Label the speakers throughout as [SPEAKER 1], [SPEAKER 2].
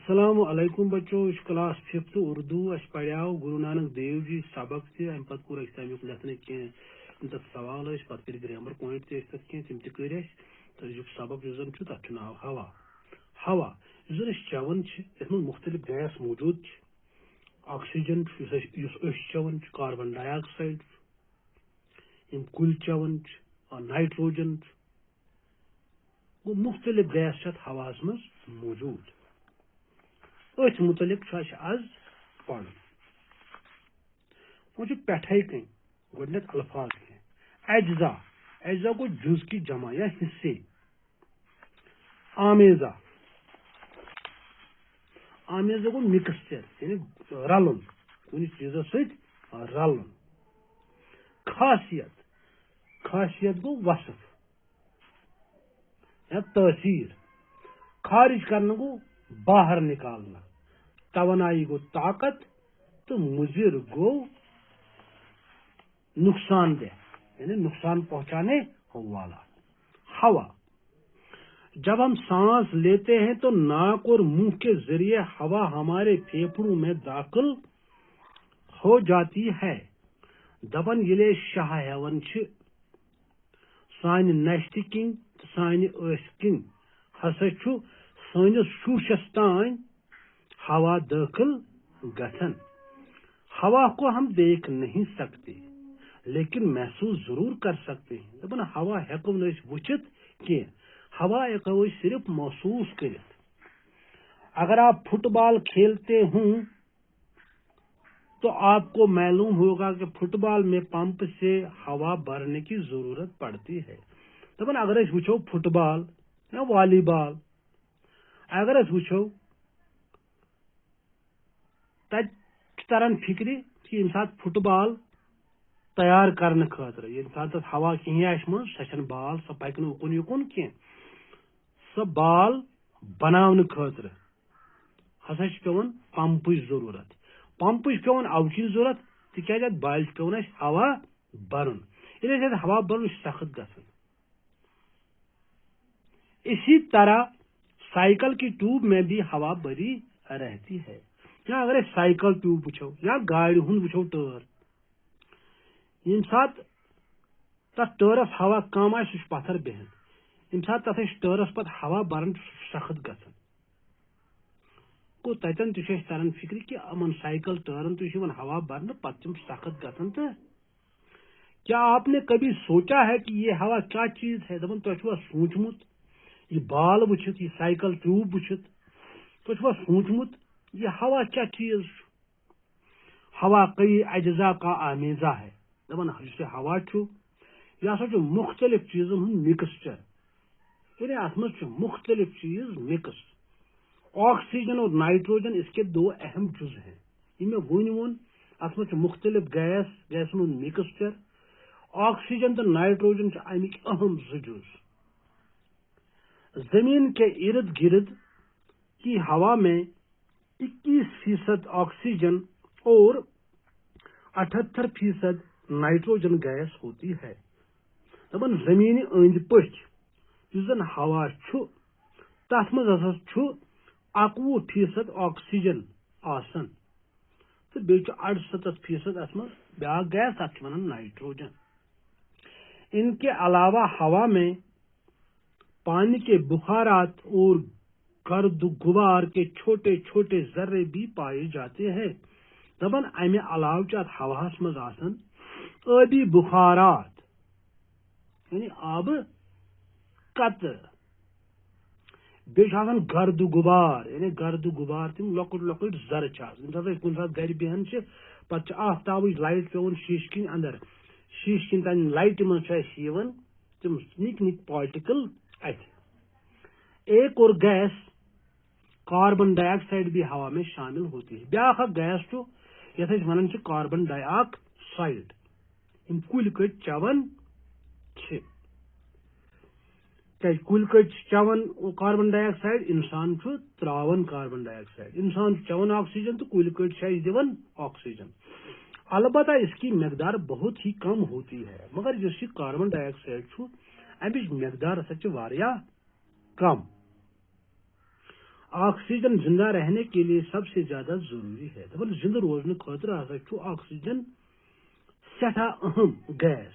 [SPEAKER 1] السلام علیکم بچو اس کلاس 5th اردو اس پڑھیاو گرو نانک دیو جی سبق تہ ام پتہ کور اس تمیک لیکھنے کی تک سوال اس پتہ کر گرامر پوائنٹ تہ اس کی تم تہ کر اس تو یہ سبق جو زن چھ تک ناو ہوا ہوا زن اس چون چھ اس میں مختلف گیس موجود چھ آکسیجن اس چون چھ کاربن ڈائی آکسائڈ یم کل چون چھ نائٹروجن وہ مختلف گیس چھ ہواس مز موجود ات متعلق آز پڑھ وہ پٹھے کن گۄڈنیتھ الفاظ کینٛہہ اجزا اجزا گو جز کی جمع یا حصے آمیزہ آمیزہ گو مکسچر یعنی رلن کن چیز ست رلن خاصیت خاصیت گو وصف یا تاثیر خارج کرنا گو باہر نکالنا توانائی گو طاقت تو مضر گو نقصان دہ یعنی نقصان پہنچانے والا ہوا جب ہم سانس لیتے ہیں تو ناک اور منہ کے ذریعے ہوا ہمارے پھیپھڑوں میں داخل ہو جاتی ہے دپن یلے شاہ ہیون چھ سانہ نشتہ کن سانہ أس کن ہسا چھ سانس شوشس تان ہوا داخل گھن ہوا کو ہم دیکھ نہیں سکتے لیکن محسوس ضرور کر سکتے ہیں دپن ہوا ہیکو نہ وچھت کی ہوا ہیکو صرف محسوس کرت اگر آپ فٹ بال کھیلتے ہوں تو آپ کو معلوم ہوگا کہ فٹ بال میں پمپ سے ہوا بھرنے کی ضرورت پڑتی ہے دپن اگر وچھو فٹ بال یا والی بال اگر وچھو تت تران فکر کہ یم سات فٹ بال تیار کرنے خاطر یم سات ہوا کہیں آس من سہ بال سہ پک اکن یکن کی سہ بال بنانے خاطر ہسا پیون پمپچ ضرورت پمپچ پیون اوچی ضرورت تکیاز ات بالہ پیون اس ہوا برن یل ہوا برن سخت گھن اسی طرح سائیکل کی ٹیوب میں بھی ہوا بری رہتی ہے یا اگر سائیکل ٹیوب وچھو یا گاڑی ہند وچھو ٹٲر یم سات تک ٹٲرس ہوا کم آ سہ پتھر بہن یم سات تک ٹٲرس پتہ ہوا برن سخت گھن گو تتن تہ تران فکر کہ امن سائیکل ٹٲرن تہ ہوا برن پتہ تم سخت گھن تو کیا آپ نے کبھی سوچا ہے کہ یہ ہوا کیا چیز ہے دپن تہ چھوا سوچمت یہ بال وچھت یہ سائیکل ٹیوب وچھت تہ چھوا سوچمت یہ ہوا کیا چیز ہوا کئی اجزاء کا آمیزہ ہے دپن جس ہوا یہ ہسا مختلف چیزن ہند مکسچر یعنی ات مز مختلف چیز مکس آکسیجن اور نائٹروجن اس کے دو اہم جز ہیں یہ میں ون ات مز مختلف گیسن ہند مکسچر آکسیجن تو نائٹروجن امک اہم جز زمین کے ارد گرد کی ہوا میں 21% آکسیجن اور 78% نائٹروجن گیس ہوتی ہے دپن زمین اند پچ زن ہوا تر مز 21% آکسیجن آسان تو بیچ 68% ات مز بیاا گیس ات ونان نائٹروجن ان کے علاوہ ہوا میں پانی کے بخارات اور گرد غبار کے چھوٹے چھوٹے ذرے بھی پائے جاتے ہیں دپن امہ علاوہ چھ ات ہواس مز آسان آبی بخارات یعنی آب قطر بیس گرد غبار یعنی گرد غبار تم لکٹ لکٹ ذر کن سات گر بہن پتہ آفتاب لائٹ پیون شیش کن اندر شیش کن تان لائٹ من تم نک نک پارٹیکل ایک اور گیس کاربن ڈائی آکسائڈ بھی ہوا میں شامل ہوتی ہے بیاا گیس یت ونان کاربن ڈائی آکسائڈ یم کل کٹ چون کل کٹ چون کاربن ڈائی آکسائڈ انسان تراون کاربن ڈائی آکسائڈ انسان چون آکسیجن تو کل کٹ دان آکسیجن البتہ اس کی مقدار بہت ہی کم ہوتی ہے مگر جس کاربن ڈائی آکسائڈ امچ مقدار ہسا کم آکسیجن زندہ رہنے کے لیے سب سے زیادہ ضروری ہے دپان زندہ روزن خاطر ہسا چھُ آکسیجن سٹھا اہم گیس.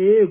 [SPEAKER 1] 1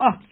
[SPEAKER 1] 1